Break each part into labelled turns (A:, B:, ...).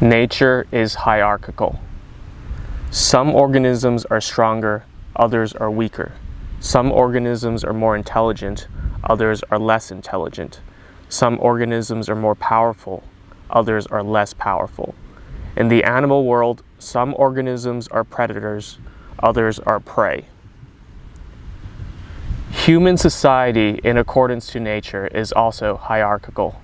A: Nature is hierarchical. Some organisms are stronger, others are weaker. Some organisms are more intelligent, others are less intelligent. Some organisms are more powerful, others are less powerful. In the animal world, some organisms are predators, others are prey. Human society, in accordance to nature, is also hierarchical.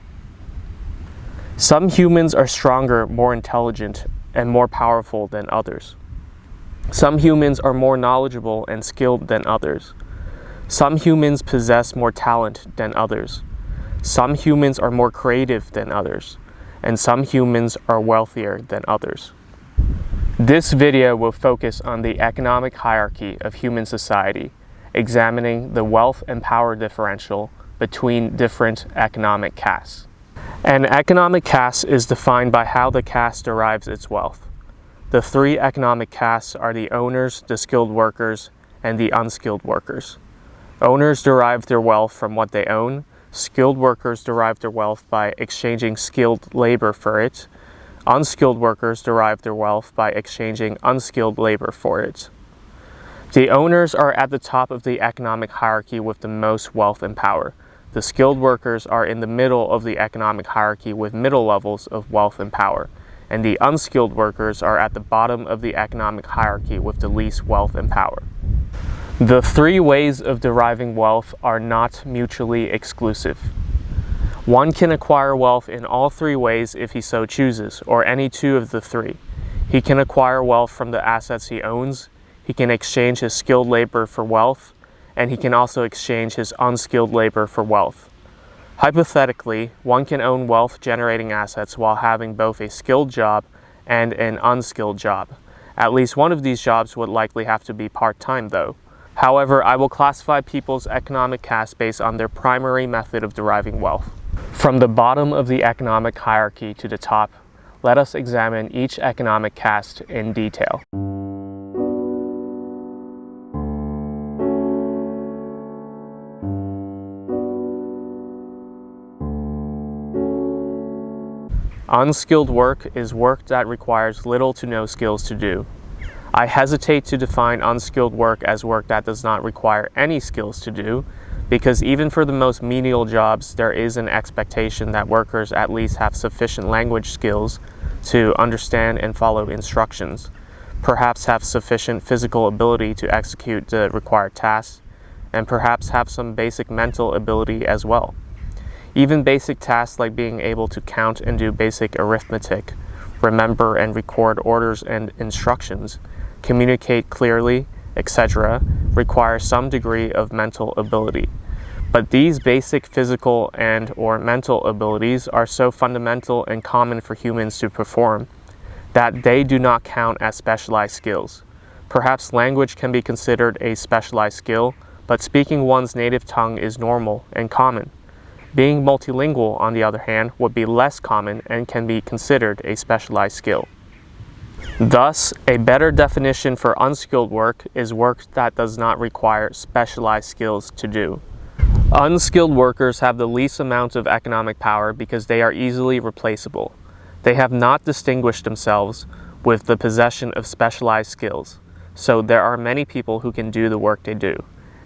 A: Some humans are stronger, more intelligent, and more powerful than others. Some humans are more knowledgeable and skilled than others. Some humans possess more talent than others. Some humans are more creative than others. And some humans are wealthier than others. This video will focus on the economic hierarchy of human society, examining the wealth and power differential between different economic castes. An economic caste is defined by how the caste derives its wealth. The three economic castes are the owners, the skilled workers, and the unskilled workers. Owners derive their wealth from what they own. Skilled workers derive their wealth by exchanging skilled labor for it. Unskilled workers derive their wealth by exchanging unskilled labor for it. The owners are at the top of the economic hierarchy with the most wealth and power. The skilled workers are in the middle of the economic hierarchy with middle levels of wealth and power. And the unskilled workers are at the bottom of the economic hierarchy with the least wealth and power. The three ways of deriving wealth are not mutually exclusive. One can acquire wealth in all three ways if he so chooses, or any two of the three. He can acquire wealth from the assets he owns, he can exchange his skilled labor for wealth, and he can also exchange his unskilled labor for wealth. Hypothetically, one can own wealth-generating assets while having both a skilled job and an unskilled job. At least one of these jobs would likely have to be part-time though. However, I will classify people's economic caste based on their primary method of deriving wealth. From the bottom of the economic hierarchy to the top, let us examine each economic caste in detail. Unskilled work is work that requires little to no skills to do. I hesitate to define unskilled work as work that does not require any skills to do, because even for the most menial jobs, there is an expectation that workers at least have sufficient language skills to understand and follow instructions, perhaps have sufficient physical ability to execute the required tasks, and perhaps have some basic mental ability as well. Even basic tasks like being able to count and do basic arithmetic, remember and record orders and instructions, communicate clearly, etc., require some degree of mental ability. But these basic physical and/or mental abilities are so fundamental and common for humans to perform that they do not count as specialized skills. Perhaps language can be considered a specialized skill, but speaking one's native tongue is normal and common. Being multilingual, on the other hand, would be less common and can be considered a specialized skill. Thus, a better definition for unskilled work is work that does not require specialized skills to do. Unskilled workers have the least amount of economic power because they are easily replaceable. They have not distinguished themselves with the possession of specialized skills, so there are many people who can do the work they do.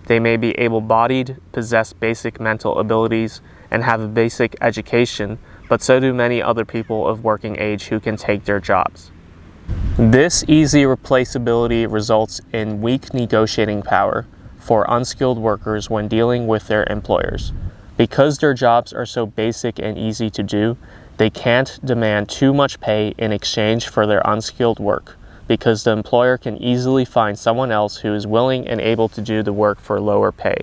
A: They may be able-bodied, possess basic mental abilities, and have a basic education, but so do many other people of working age who can take their jobs. This easy replaceability results in weak negotiating power for unskilled workers when dealing with their employers. Because their jobs are so basic and easy to do, they can't demand too much pay in exchange for their unskilled work, because the employer can easily find someone else who is willing and able to do the work for lower pay.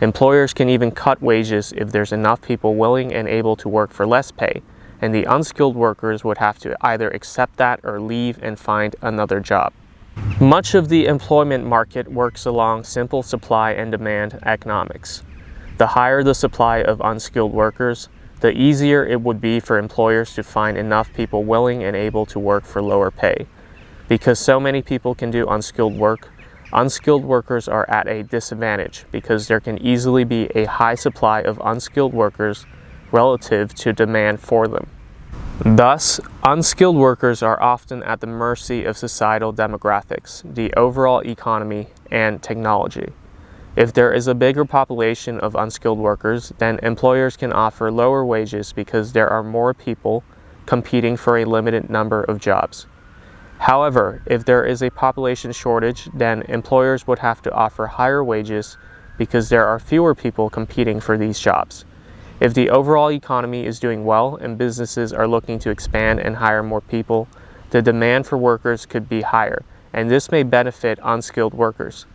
A: Employers can even cut wages if there's enough people willing and able to work for less pay, and the unskilled workers would have to either accept that or leave and find another job. Much of the employment market works along simple supply and demand economics. The higher the supply of unskilled workers, the easier it would be for employers to find enough people willing and able to work for lower pay. Because so many people can do unskilled work, unskilled workers are at a disadvantage because there can easily be a high supply of unskilled workers relative to demand for them. Thus, unskilled workers are often at the mercy of societal demographics, the overall economy, and technology. If there is a bigger population of unskilled workers, then employers can offer lower wages because there are more people competing for a limited number of jobs. However, if there is a population shortage, then employers would have to offer higher wages because there are fewer people competing for these jobs. If the overall economy is doing well and businesses are looking to expand and hire more people, the demand for workers could be higher, and this may benefit unskilled workers.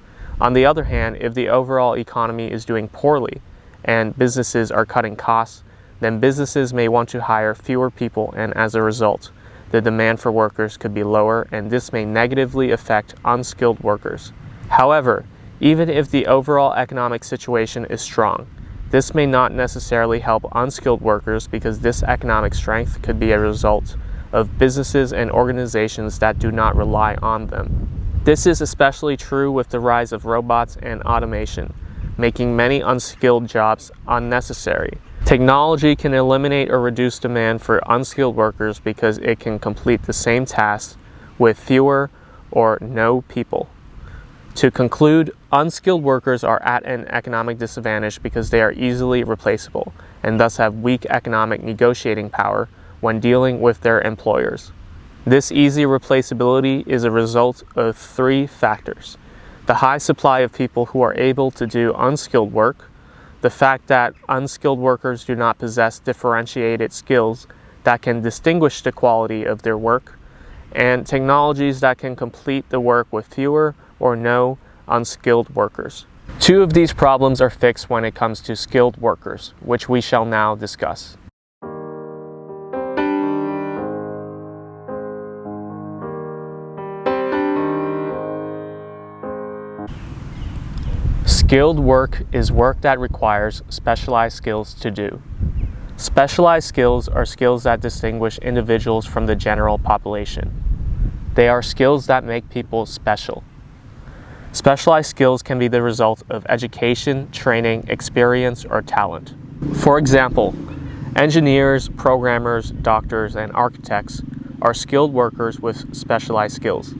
A: On the other hand, if the overall economy is doing poorly and businesses are cutting costs, then businesses may want to hire fewer people, and as a result, the demand for workers could be lower, and this may negatively affect unskilled workers. However, even if the overall economic situation is strong, this may not necessarily help unskilled workers because this economic strength could be a result of businesses and organizations that do not rely on them. This is especially true with the rise of robots and automation, making many unskilled jobs unnecessary. Technology can eliminate or reduce demand for unskilled workers because it can complete the same tasks with fewer or no people. To conclude, unskilled workers are at an economic disadvantage because they are easily replaceable and thus have weak economic negotiating power when dealing with their employers. This easy replaceability is a result of three factors: the high supply of people who are able to do unskilled work, the fact that unskilled workers do not possess differentiated skills that can distinguish the quality of their work, and technologies that can complete the work with fewer or no unskilled workers. Two of these problems are fixed when it comes to skilled workers, which we shall now discuss. Skilled work is work that requires specialized skills to do. Specialized skills are skills that distinguish individuals from the general population. They are skills that make people special. Specialized skills can be the result of education, training, experience, or talent. For example, engineers, programmers, doctors, and architects are skilled workers with specialized skills.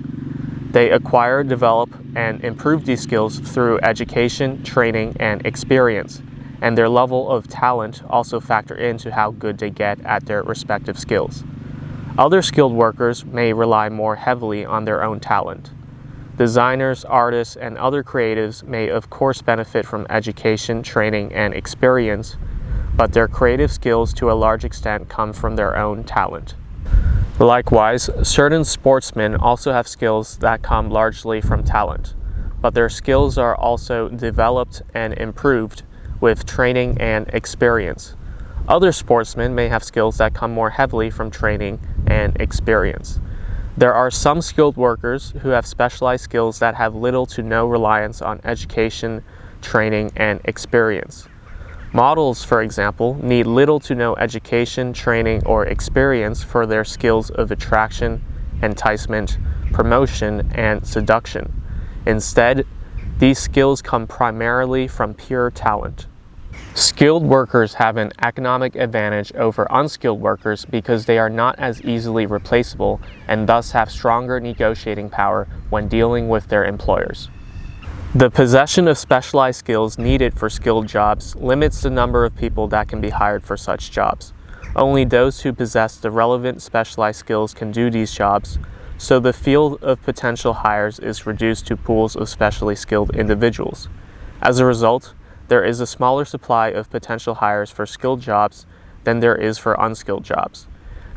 A: They acquire, develop, and improve these skills through education, training, and experience, and their level of talent also factor into how good they get at their respective skills. Other skilled workers may rely more heavily on their own talent. Designers, artists, and other creatives may of course benefit from education, training, and experience, but their creative skills to a large extent come from their own talent. Likewise, certain sportsmen also have skills that come largely from talent, but their skills are also developed and improved with training and experience. Other sportsmen may have skills that come more heavily from training and experience. There are some skilled workers who have specialized skills that have little to no reliance on education, training, and experience. Models, for example, need little to no education, training, or experience for their skills of attraction, enticement, promotion, and seduction. Instead, these skills come primarily from pure talent. Skilled workers have an economic advantage over unskilled workers because they are not as easily replaceable and thus have stronger negotiating power when dealing with their employers. The possession of specialized skills needed for skilled jobs limits the number of people that can be hired for such jobs. Only those who possess the relevant specialized skills can do these jobs, so the field of potential hires is reduced to pools of specially skilled individuals. As a result, there is a smaller supply of potential hires for skilled jobs than there is for unskilled jobs.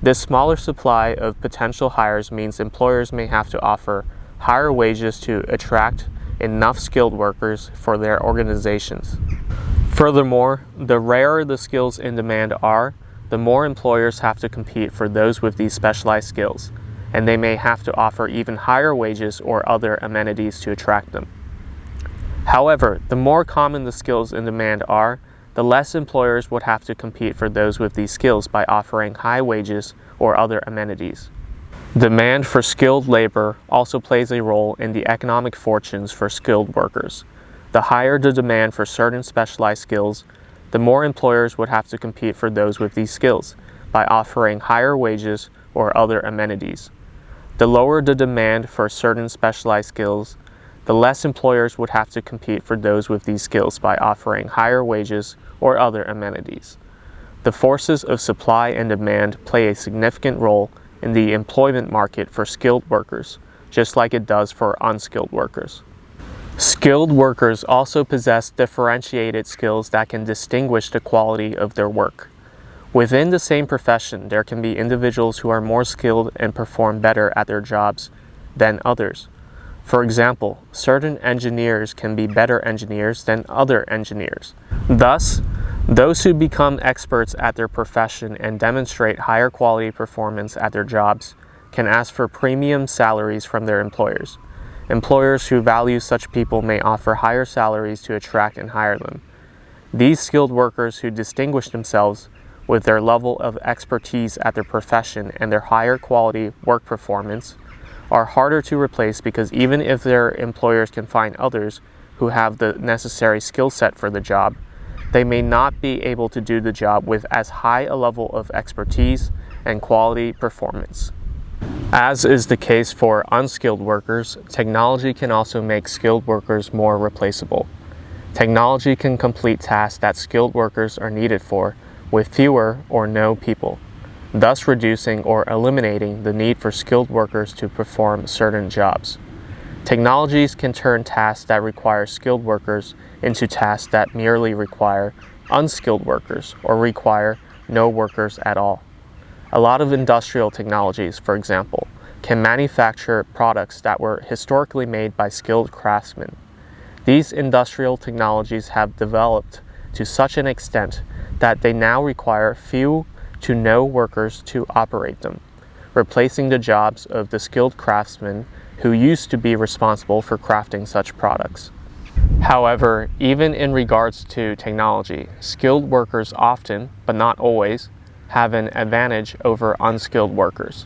A: This smaller supply of potential hires means employers may have to offer higher wages to attract enough skilled workers for their organizations. Furthermore, the rarer the skills in demand are, the more employers have to compete for those with these specialized skills, and they may have to offer even higher wages or other amenities to attract them. However, the more common the skills in demand are, the less employers would have to compete for those with these skills by offering high wages or other amenities. Demand for skilled labor also plays a role in the economic fortunes for skilled workers. The higher the demand for certain specialized skills, the more employers would have to compete for those with these skills by offering higher wages or other amenities. The lower the demand for certain specialized skills, the less employers would have to compete for those with these skills by offering higher wages or other amenities. The forces of supply and demand play a significant role in the employment market for skilled workers, just like it does for unskilled workers. Skilled workers also possess differentiated skills that can distinguish the quality of their work. Within the same profession, there can be individuals who are more skilled and perform better at their jobs than others. For example, certain engineers can be better engineers than other engineers. Thus, those who become experts at their profession and demonstrate higher quality performance at their jobs can ask for premium salaries from their employers. Employers who value such people may offer higher salaries to attract and hire them. These skilled workers who distinguish themselves with their level of expertise at their profession and their higher quality work performance are harder to replace because even if their employers can find others who have the necessary skill set for the job, they may not be able to do the job with as high a level of expertise and quality performance. As is the case for unskilled workers, technology can also make skilled workers more replaceable. Technology can complete tasks that skilled workers are needed for with fewer or no people, thus reducing or eliminating the need for skilled workers to perform certain jobs. Technologies can turn tasks that require skilled workers into tasks that merely require unskilled workers or require no workers at all. A lot of industrial technologies, for example, can manufacture products that were historically made by skilled craftsmen. These industrial technologies have developed to such an extent that they now require few to no workers to operate them, replacing the jobs of the skilled craftsmen who used to be responsible for crafting such products. However, even in regards to technology, skilled workers often, but not always, have an advantage over unskilled workers.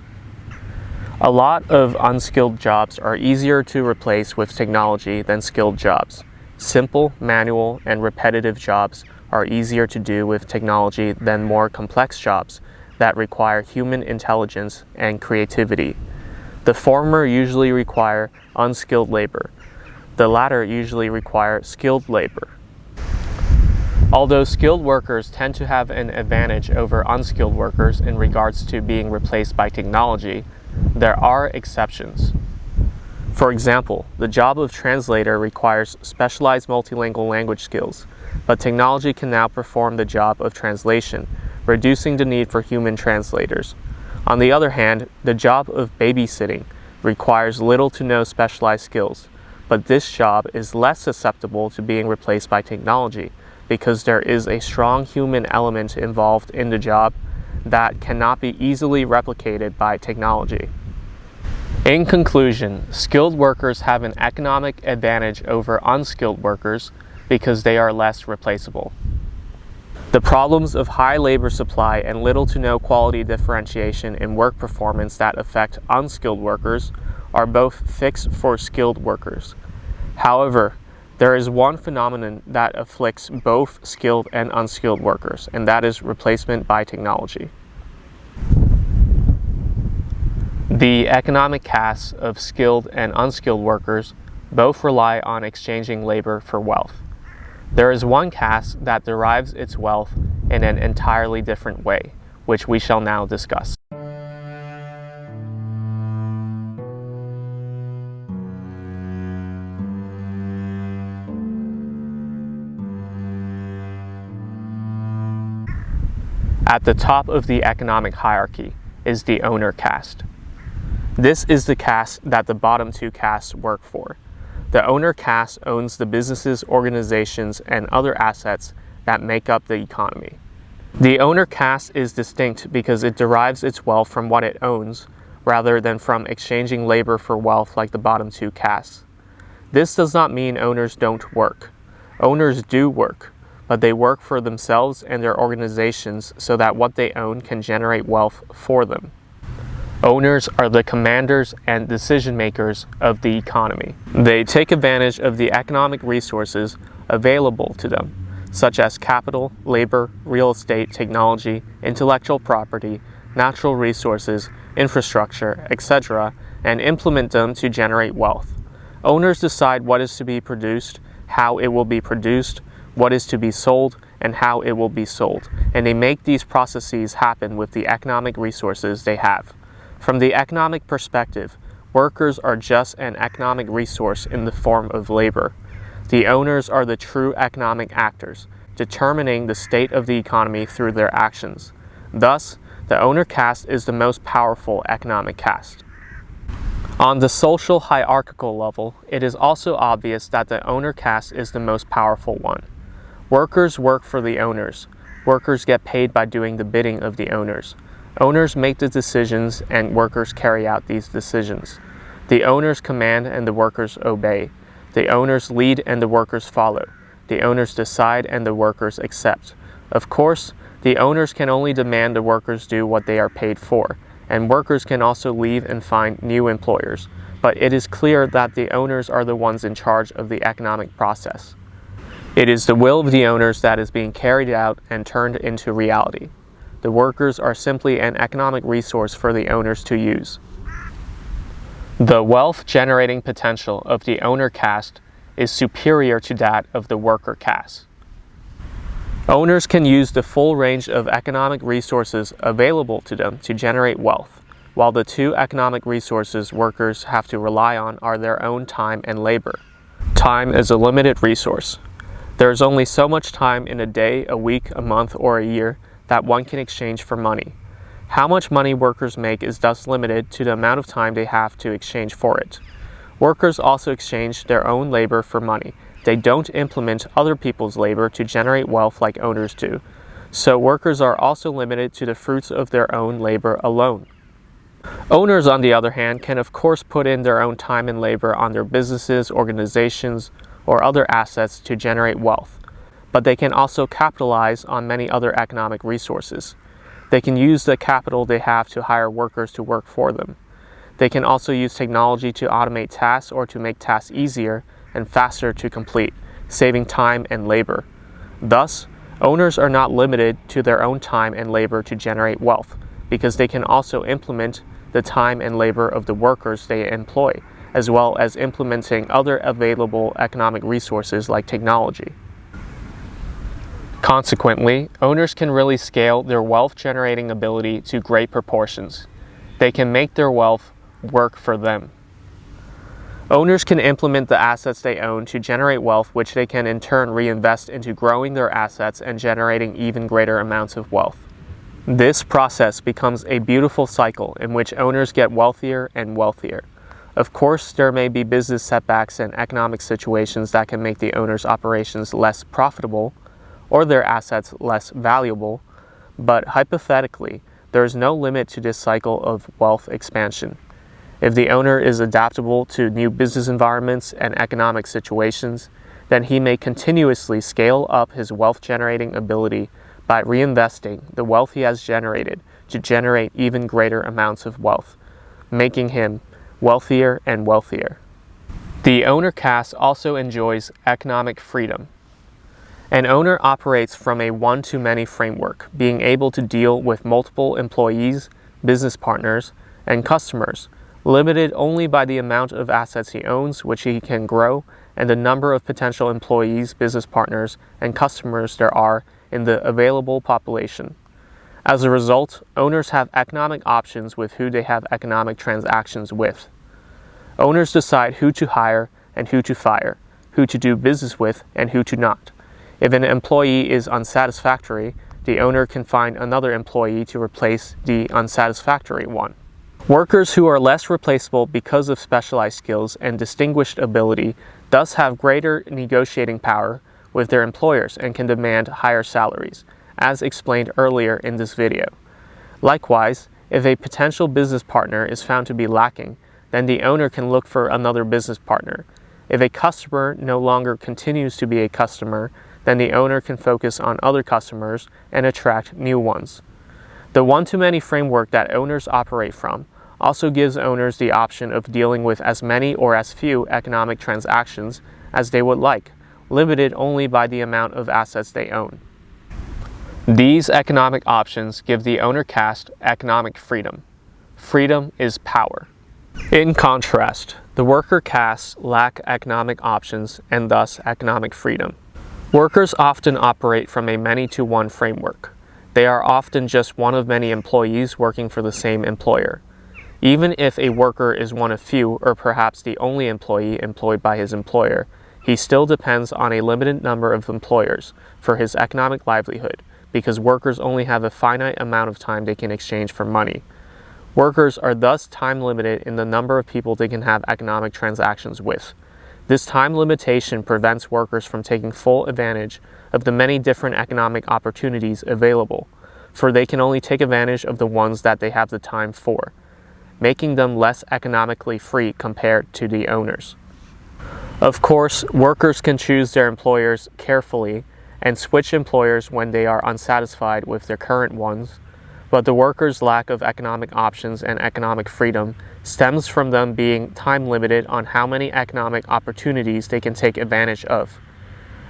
A: A lot of unskilled jobs are easier to replace with technology than skilled jobs. Simple, manual, and repetitive jobs are easier to do with technology than more complex jobs that require human intelligence and creativity. The former usually require unskilled labor. The latter usually require skilled labor. Although skilled workers tend to have an advantage over unskilled workers in regards to being replaced by technology, there are exceptions. For example, the job of translator requires specialized multilingual language skills, but technology can now perform the job of translation, reducing the need for human translators. On the other hand, the job of babysitting requires little to no specialized skills, but this job is less susceptible to being replaced by technology because there is a strong human element involved in the job that cannot be easily replicated by technology. In conclusion, skilled workers have an economic advantage over unskilled workers because they are less replaceable. The problems of high labor supply and little to no quality differentiation in work performance that affect unskilled workers are both fixed for skilled workers. However, there is one phenomenon that afflicts both skilled and unskilled workers, and that is replacement by technology. The economic castes of skilled and unskilled workers both rely on exchanging labor for wealth. There is one caste that derives its wealth in an entirely different way, which we shall now discuss. At the top of the economic hierarchy is the owner caste. This is the caste that the bottom two castes work for. The owner caste owns the businesses, organizations, and other assets that make up the economy. The owner caste is distinct because it derives its wealth from what it owns, rather than from exchanging labor for wealth like the bottom two castes. This does not mean owners don't work. Owners do work, but they work for themselves and their organizations so that what they own can generate wealth for them. Owners are the commanders and decision makers of the economy. They take advantage of the economic resources available to them, such as capital, labor, real estate, technology, intellectual property, natural resources, infrastructure, etc., and implement them to generate wealth. Owners decide what is to be produced, how it will be produced, what is to be sold, and how it will be sold, and they make these processes happen with the economic resources they have. From the economic perspective, workers are just an economic resource in the form of labor. The owners are the true economic actors, determining the state of the economy through their actions. Thus, the owner caste is the most powerful economic caste. On the social hierarchical level, it is also obvious that the owner caste is the most powerful one. Workers work for the owners. Workers get paid by doing the bidding of the owners. Owners make the decisions and workers carry out these decisions. The owners command and the workers obey. The owners lead and the workers follow. The owners decide and the workers accept. Of course, the owners can only demand the workers do what they are paid for, and workers can also leave and find new employers. But it is clear that the owners are the ones in charge of the economic process. It is the will of the owners that is being carried out and turned into reality. The workers are simply an economic resource for the owners to use. The wealth-generating potential of the owner caste is superior to that of the worker caste. Owners can use the full range of economic resources available to them to generate wealth, while the two economic resources workers have to rely on are their own time and labor. Time is a limited resource. There is only so much time in a day, a week, a month, or a year that one can exchange for money. How much money workers make is thus limited to the amount of time they have to exchange for it. Workers also exchange their own labor for money. They don't implement other people's labor to generate wealth like owners do. So workers are also limited to the fruits of their own labor alone. Owners, on the other hand, can of course put in their own time and labor on their businesses, organizations, or other assets to generate wealth, but they can also capitalize on many other economic resources. They can use the capital they have to hire workers to work for them. They can also use technology to automate tasks or to make tasks easier and faster to complete, saving time and labor. Thus, owners are not limited to their own time and labor to generate wealth, because they can also implement the time and labor of the workers they employ, as well as implementing other available economic resources like technology. Consequently, owners can really scale their wealth-generating ability to great proportions. They can make their wealth work for them. Owners can implement the assets they own to generate wealth, which they can in turn reinvest into growing their assets and generating even greater amounts of wealth. This process becomes a beautiful cycle in which owners get wealthier and wealthier. Of course, there may be business setbacks and economic situations that can make the owner's operations less profitable or their assets less valuable, but hypothetically, there is no limit to this cycle of wealth expansion. If the owner is adaptable to new business environments and economic situations, then he may continuously scale up his wealth-generating ability by reinvesting the wealth he has generated to generate even greater amounts of wealth, making him wealthier and wealthier. The owner caste also enjoys economic freedom. An owner operates from a one-to-many framework, being able to deal with multiple employees, business partners, and customers, limited only by the amount of assets he owns, which he can grow, and the number of potential employees, business partners, and customers there are in the available population. As a result, owners have economic options with who they have economic transactions with. Owners decide who to hire and who to fire, who to do business with and who to not. If an employee is unsatisfactory, the owner can find another employee to replace the unsatisfactory one. Workers who are less replaceable because of specialized skills and distinguished ability thus have greater negotiating power with their employers and can demand higher salaries, as explained earlier in this video. Likewise, if a potential business partner is found to be lacking, then the owner can look for another business partner. If a customer no longer continues to be a customer, then the owner can focus on other customers and attract new ones. The one-to-many framework that owners operate from also gives owners the option of dealing with as many or as few economic transactions as they would like, limited only by the amount of assets they own. These economic options give the owner caste economic freedom. Freedom is power. In contrast, the worker castes lack economic options and thus economic freedom. Workers often operate from a many-to-one framework. They are often just one of many employees working for the same employer. Even if a worker is one of few or perhaps the only employee employed by his employer, he still depends on a limited number of employers for his economic livelihood because workers only have a finite amount of time they can exchange for money. Workers are thus time limited in the number of people they can have economic transactions with. This time limitation prevents workers from taking full advantage of the many different economic opportunities available, for they can only take advantage of the ones that they have the time for, making them less economically free compared to the owners. Of course, workers can choose their employers carefully and switch employers when they are unsatisfied with their current ones, but the workers' lack of economic options and economic freedom stems from them being time limited on how many economic opportunities they can take advantage of.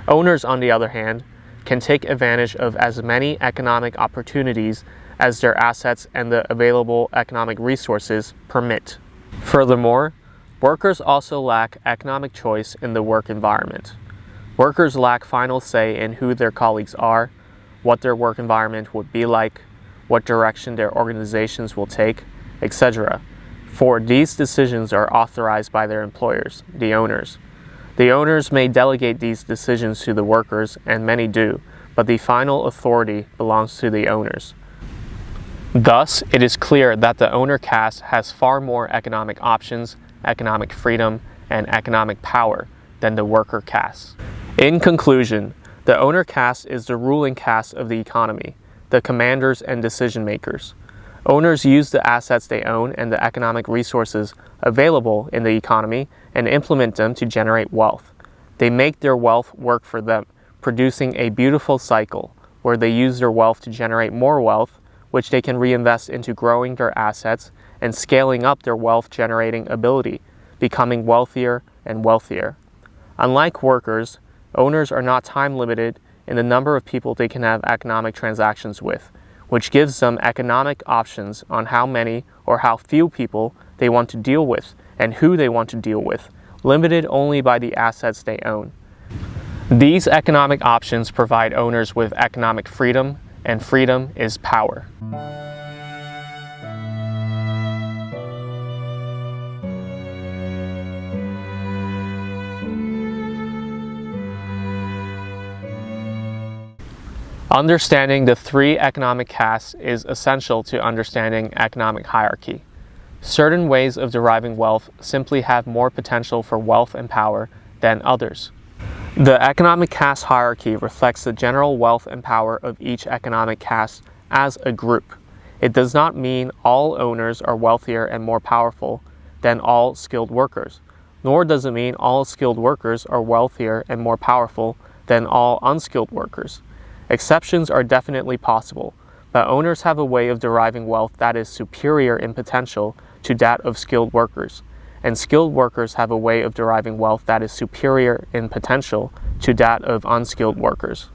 A: Owners, on the other hand, can take advantage of as many economic opportunities as their assets and the available economic resources permit. Furthermore, workers also lack economic choice in the work environment. Workers lack final say in who their colleagues are, what their work environment would be like, what direction their organizations will take, etc. For these decisions are authorized by their employers, the owners. The owners may delegate these decisions to the workers, and many do, but the final authority belongs to the owners. Thus, it is clear that the owner caste has far more economic options, economic freedom, and economic power than the worker caste. In conclusion, the owner caste is the ruling caste of the economy, the commanders and decision makers. Owners use the assets they own and the economic resources available in the economy and implement them to generate wealth. They make their wealth work for them, producing a beautiful cycle where they use their wealth to generate more wealth, which they can reinvest into growing their assets and scaling up their wealth generating ability, becoming wealthier and wealthier. Unlike workers, owners are not time limited in the number of people they can have economic transactions with, which gives them economic options on how many or how few people they want to deal with and who they want to deal with, limited only by the assets they own. These economic options provide owners with economic freedom, and freedom is power. Understanding the three economic castes is essential to understanding economic hierarchy. Certain ways of deriving wealth simply have more potential for wealth and power than others. The economic caste hierarchy reflects the general wealth and power of each economic caste as a group. It does not mean all owners are wealthier and more powerful than all skilled workers, nor does it mean all skilled workers are wealthier and more powerful than all unskilled workers. Exceptions are definitely possible, but owners have a way of deriving wealth that is superior in potential to that of skilled workers, and skilled workers have a way of deriving wealth that is superior in potential to that of unskilled workers.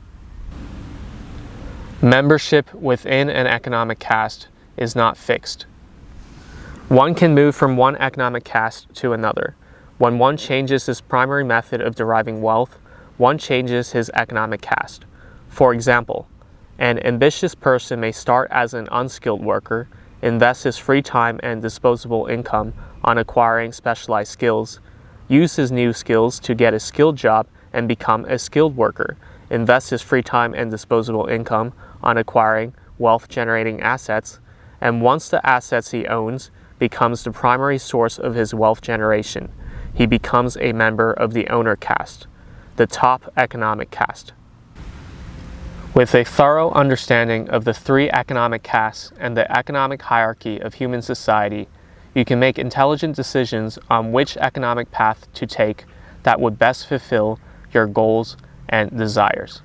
A: Membership within an economic caste is not fixed. One can move from one economic caste to another. When one changes his primary method of deriving wealth, one changes his economic caste. For example, an ambitious person may start as an unskilled worker, invest his free time and disposable income on acquiring specialized skills, use his new skills to get a skilled job and become a skilled worker, invest his free time and disposable income on acquiring wealth-generating assets, and once the assets he owns becomes the primary source of his wealth generation, he becomes a member of the owner caste, the top economic caste. With a thorough understanding of the three economic castes and the economic hierarchy of human society, you can make intelligent decisions on which economic path to take that would best fulfill your goals and desires.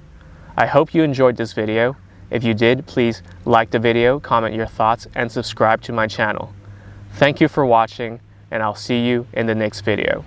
A: I hope you enjoyed this video. If you did, please like the video, comment your thoughts, and subscribe to my channel. Thank you for watching, and I'll see you in the next video.